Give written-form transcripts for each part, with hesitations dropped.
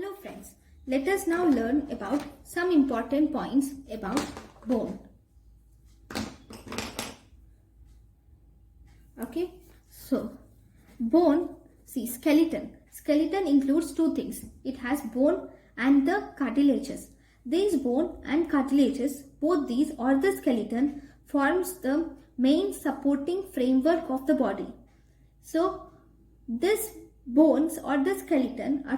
Hello friends, let us now learn about some important points about bone. Okay, so bone, see skeleton. Skeleton includes two things. It has bone and the cartilages. These bone and cartilages, both these or the skeleton forms the main supporting framework of the body. So this bones or the skeleton are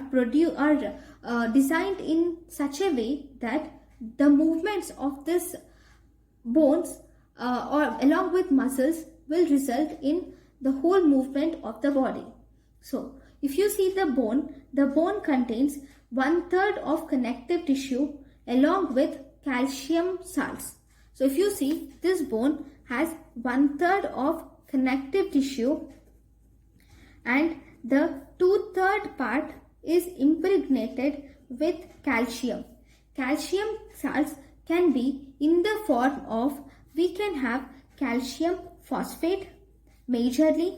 designed in such a way that the movements of this bones or along with muscles will result in the whole movement of the body. So if you see the bone contains 1/3 of connective tissue along with calcium salts. So if you see, this bone has 1/3 of connective tissue and the 2/3 part is impregnated with calcium. Calcium salts can be in the form of, we can have calcium phosphate, majorly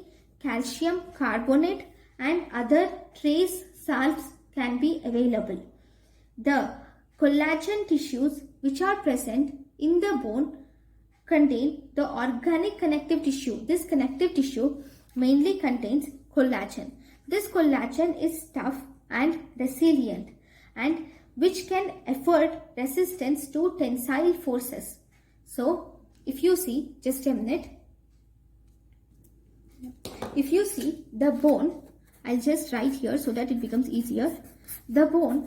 calcium carbonate, and other trace salts can be available. The collagen tissues which are present in the bone contain the organic connective tissue. This connective tissue mainly contains collagen. This collagen is tough and resilient and which can afford resistance to tensile forces. So if you see, just a minute, if you see the bone, I'll just write here so that it becomes easier. The bone,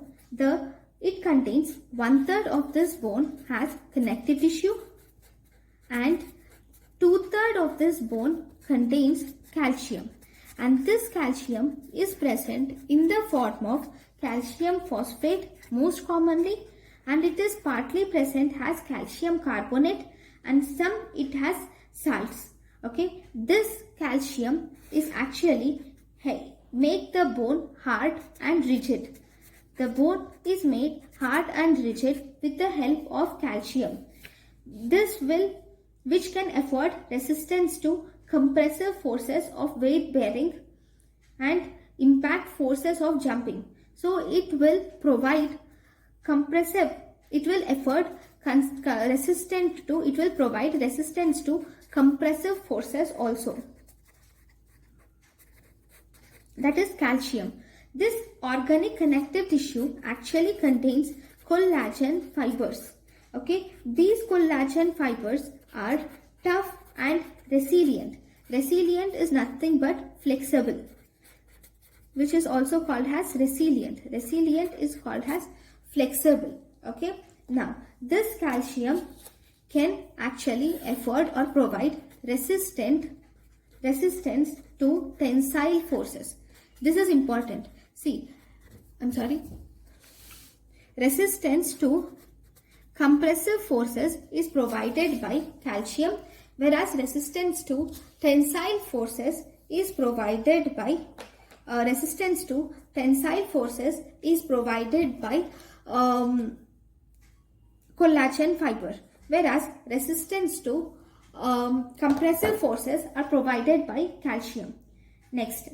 it contains 1/3 of this bone has connective tissue and 2/3 of this bone contains calcium, and this calcium is present in the form of calcium phosphate most commonly, and it is partly present as calcium carbonate, and some it has salts. Okay, this calcium is actually make the bone hard and rigid. The bone is made hard and rigid with the help of calcium. Which can afford resistance to compressive forces of weight bearing and impact forces of jumping. So it will provide resistance to compressive forces also. That is calcium. This organic connective tissue actually contains collagen fibers. Okay, these collagen fibers are tough and resilient. Resilient is nothing but flexible, which is also called as resilient. Resilient is called as flexible. Okay, now this calcium can actually afford or provide resistance to tensile forces. This is important. See, resistance to compressive forces is provided by calcium, whereas resistance to tensile forces is provided by collagen fiber, whereas resistance to compressive forces are provided by calcium. Next,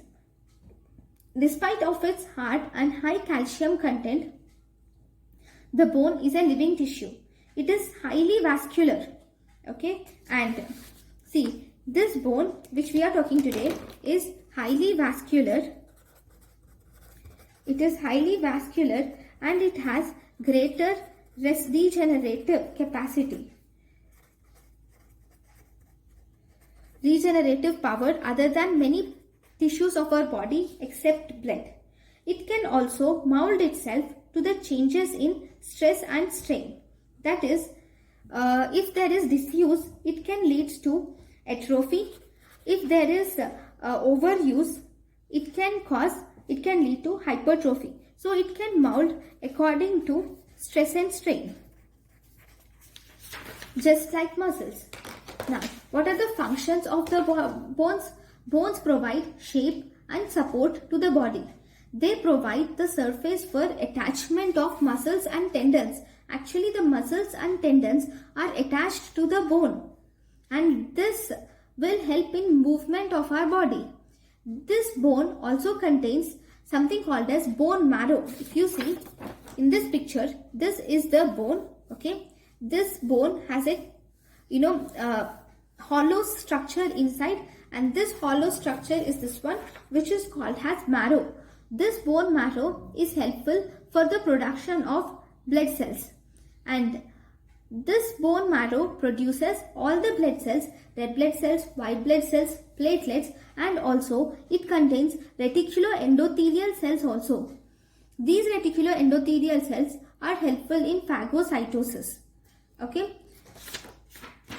despite of its hard and high calcium content, the bone is a living tissue. It is highly vascular. Okay, and see, this bone which we are talking today is highly vascular. It is highly vascular and it has greater regenerative capacity. Regenerative power other than many tissues of our body except blood. It can also mold itself to the changes in stress and strain. That is, if there is disuse, it can lead to atrophy. If there is overuse, it can lead to hypertrophy. So it can mold according to stress and strain, just like muscles. Now, what are the functions of the bones? Bones provide shape and support to the body. They provide the surface for attachment of muscles and tendons. Actually, the muscles and tendons are attached to the bone, and this will help in movement of our body. This bone also contains something called as bone marrow. If you see in this picture, this is the bone. Okay, this bone has a hollow structure inside, and this hollow structure is this one, which is called as marrow. This bone marrow is helpful for the production of blood cells, and this bone marrow produces all the blood cells, red blood cells, white blood cells, platelets, and also it contains reticuloendothelial cells also. These reticuloendothelial cells are helpful in phagocytosis. Okay.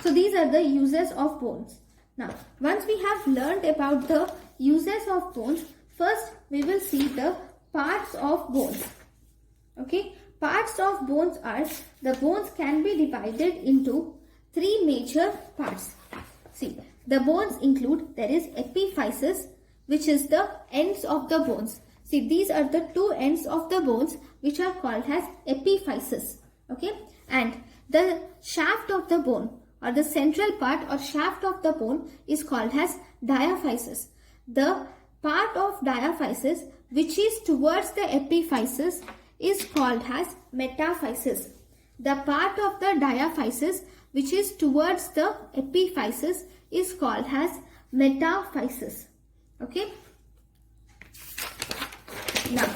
So these are the uses of bones. Now, once we have learned about the uses of bones, first we will see the parts of bones. Okay, parts of bones are, the bones can be divided into three major parts. See, the bones include, there is epiphysis, which is the ends of the bones. See, these are the two ends of the bones which are called as epiphysis. Okay, and the shaft of the bone, or the central part or shaft of the bone, is called as diaphysis. The part of diaphysis which is towards the epiphysis is called as metaphysis. The part of the diaphysis which is towards the epiphysis is called as metaphysis. Okay. Now,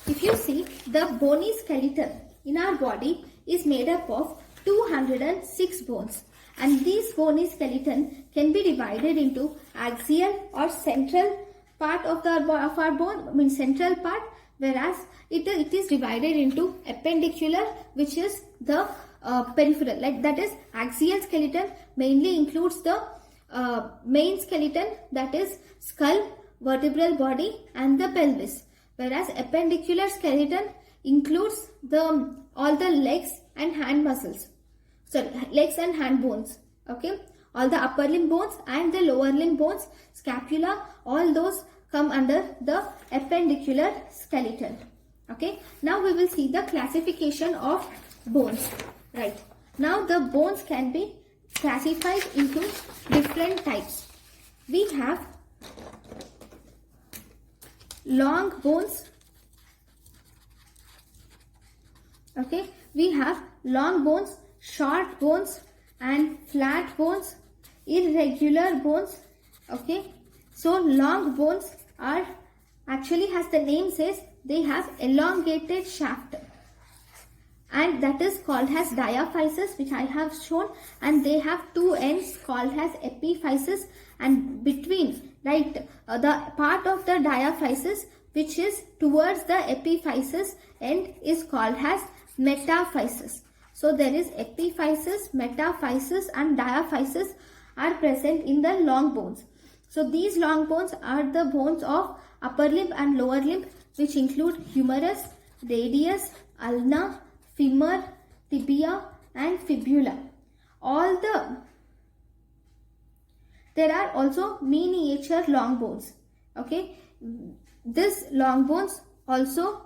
if you see, the bony skeleton in our body is made up of 206 bones, and these bony skeleton can be divided into axial or central part of our bone, means central part, whereas it is divided into appendicular, which is the peripheral. Like that is, axial skeleton mainly includes the main skeleton, that is skull, vertebral body, and the pelvis, whereas appendicular skeleton includes all the legs and hand muscles. So legs and hand bones. Okay, all the upper limb bones and the lower limb bones, scapula, all those come under the appendicular skeleton. Okay, now we will see the classification of bones. Right, now the bones can be classified into different types. We have long bones. Okay, we have long bones, short bones, and flat bones, irregular bones. Okay, so long bones are actually, as the name says, they have elongated shaft, and that is called as diaphysis, which I have shown, and they have two ends called as epiphysis, and between, right, the part of the diaphysis which is towards the epiphysis end is called as metaphysis. So there is epiphysis, metaphysis, and diaphysis are present in the long bones. So these long bones are the bones of upper limb and lower limb, which include humerus, radius, ulna, femur, tibia, and fibula. There are also miniature long bones. Okay, this long bones also.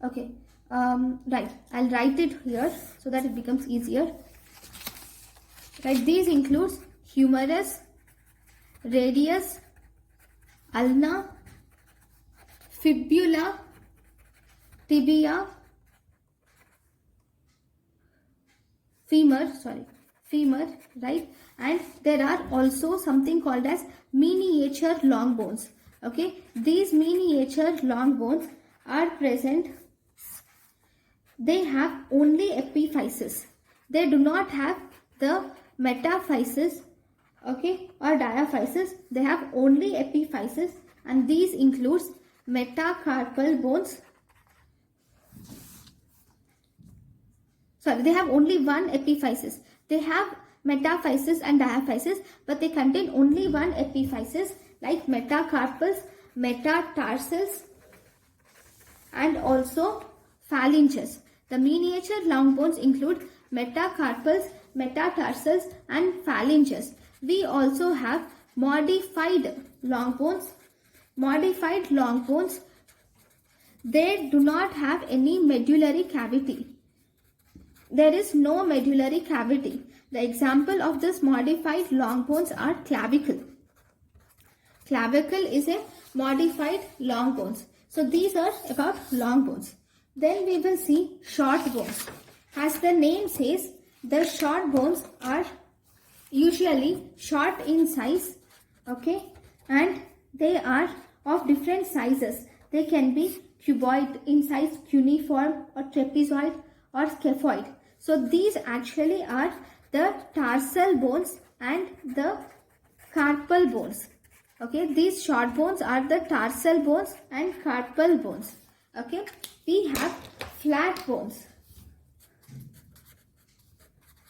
Okay, right, I'll write it here so that it becomes easier. Right, these includes humerus, radius, ulna, fibula, tibia, femur, right, and there are also something called as miniature long bones. Okay, these miniature long bones are present. They have only epiphysis. They do not have the metaphysis, okay, or diaphysis. They have only epiphysis, and these includes metacarpal bones. Sorry, they have only one epiphysis. They have metaphysis and diaphysis, but they contain only one epiphysis, like metacarpals, metatarsals, and also phalanges. The miniature long bones include metacarpals, metatarsals, and phalanges. We also have modified long bones. Modified long bones, they do not have any medullary cavity. There is no medullary cavity. The example of this modified long bones are clavicle. Clavicle is a modified long bones. So these are about long bones. Then we will see short bones. As the name says, the short bones are usually short in size, okay, and they are of different sizes. They can be cuboid in size, cuneiform or trapezoid or scaphoid. So these actually are the tarsal bones and the carpal bones. Okay, these short bones are the tarsal bones and carpal bones. Okay, we have flat bones.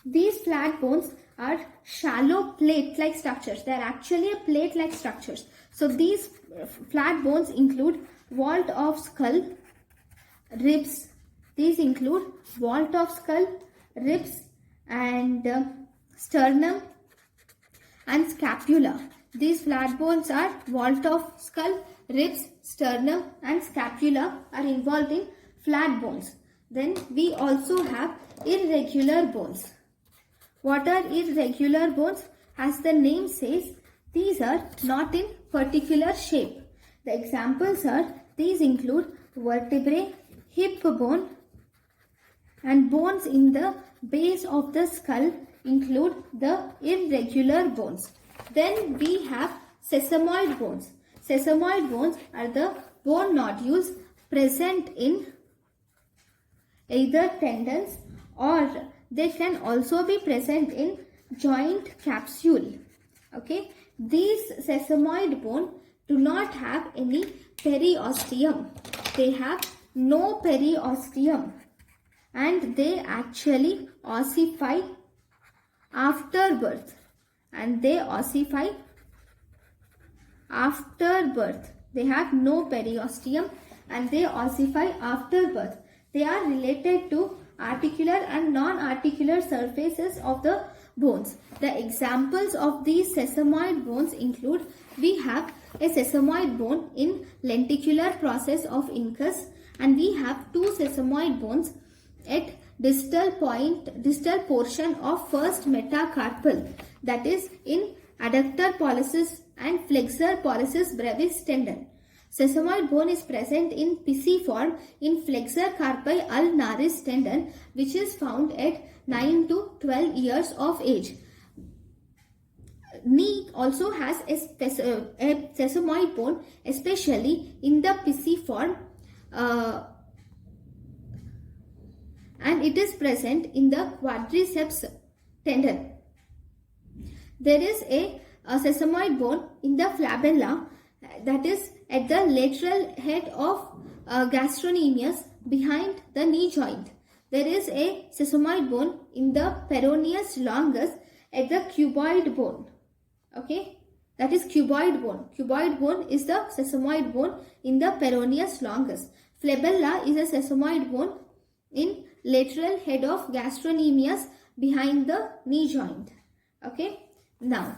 These flat bones are shallow plate-like structures. They are actually a plate-like structures. So these flat bones include vault of skull, ribs. These include vault of skull, ribs, and sternum and scapula. These flat bones are vault of skull, ribs, sternum, and scapula are involved in flat bones. Then we also have irregular bones. What are irregular bones? As the name says, these are not in particular shape. The examples are, these include vertebrae, hip bone, and bones in the base of the skull include the irregular bones. Then we have sesamoid bones. Sesamoid bones are the bone nodules present in either tendons, or they can also be present in joint capsule. Okay, these sesamoid bone do not have any periosteum. They have no periosteum, and they actually ossify after birth. They have no periosteum and they ossify after birth. They are related to articular and non-articular surfaces of the bones. The examples of these sesamoid bones include, we have a sesamoid bone in lenticular process of incus, and we have two sesamoid bones at distal portion of first metacarpal, that is in adductor pollicis and flexor pollicis brevis tendon. Sesamoid bone is present in pisiform in flexor carpi ulnaris tendon, which is found at 9 to 12 years of age. Knee also has a sesamoid bone, especially in the pisiform, and it is present in the quadriceps tendon. There is a sesamoid bone in the flabella, that is at the lateral head of gastrocnemius behind the knee joint. There is a sesamoid bone in the peroneus longus at the cuboid bone. Okay, that is cuboid bone. Cuboid bone is the sesamoid bone in the peroneus longus. Flabella is a sesamoid bone in lateral head of gastrocnemius behind the knee joint. Okay, now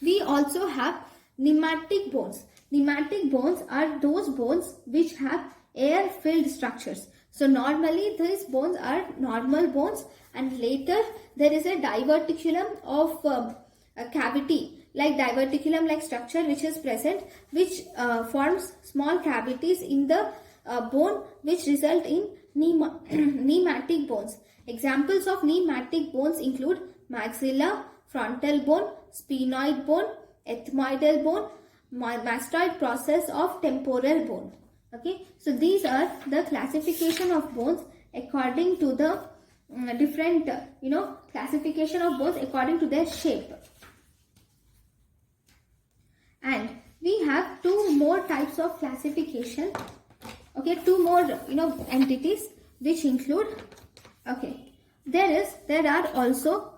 we also have pneumatic bones. Pneumatic bones are those bones which have air-filled structures. So normally these bones are normal bones, and later there is a diverticulum of a cavity, like diverticulum like structure which is present, which forms small cavities in the bone, which result in pneumatic bones. Examples of pneumatic bones include maxilla, frontal bone, sphenoid bone, ethmoidal bone, mastoid process of temporal bone. Okay, so these are the classification of bones according to the different classification of bones according to their shape. And we have two more types of classification. Okay, two more entities which include, okay, there are also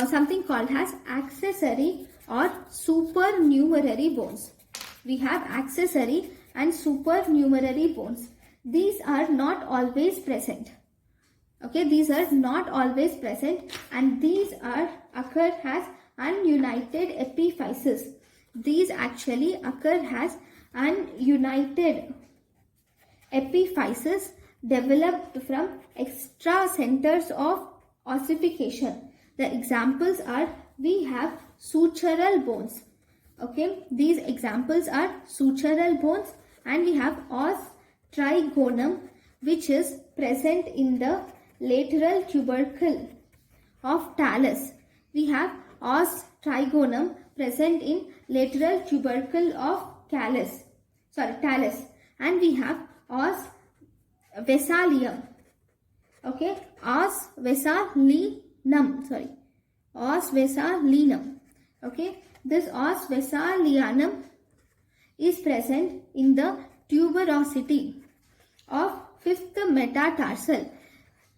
something called as accessory or supernumerary bones. We have accessory and supernumerary bones. These are not always present. Okay, these are not always present, and these occur as ununited epiphyses. These actually occur as ununited epiphyses developed from extra centers of ossification. The examples are, we have sutural bones. Okay, these examples are sutural bones, and we have os trigonum, which is present in the lateral tubercle of talus. We have os trigonum present in lateral tubercle of talus, and we have os vesalium. Okay, os vesalinum. Okay, this os vesalianum is present in the tuberosity of fifth metatarsal.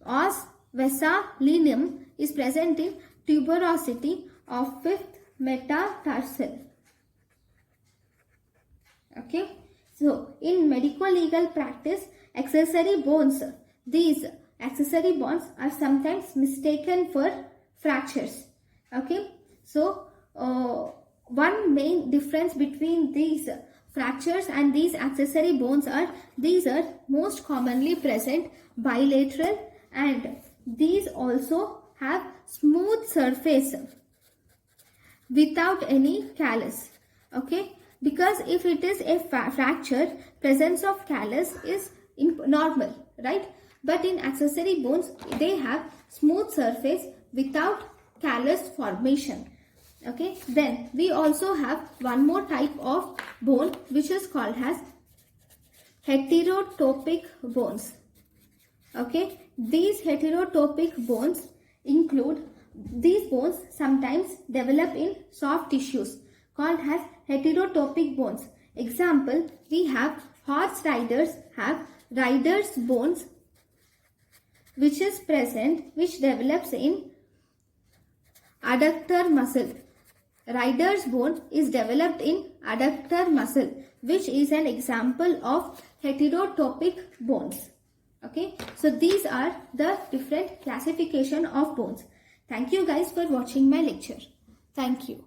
Os vesalinum is present in tuberosity of fifth metatarsal. Okay, so in medico-legal practice, these accessory bones are sometimes mistaken for fractures. Okay, so one main difference between these fractures and these accessory bones are these are most commonly present bilateral, and these also have smooth surface without any callus. Okay, because if it is a fracture, presence of callus is normal, right? But in accessory bones, they have smooth surface without callus formation. Okay, then we also have one more type of bone, which is called as heterotopic bones. Okay, these heterotopic bones include, these bones sometimes develop in soft tissues called as heterotopic bones. Example, we have horse riders have rider's bones, which is present, which develops in adductor muscle. Rider's bone is developed in adductor muscle, which is an example of heterotopic bones. Okay, so these are the different classification of bones. Thank you guys for watching my lecture. Thank you.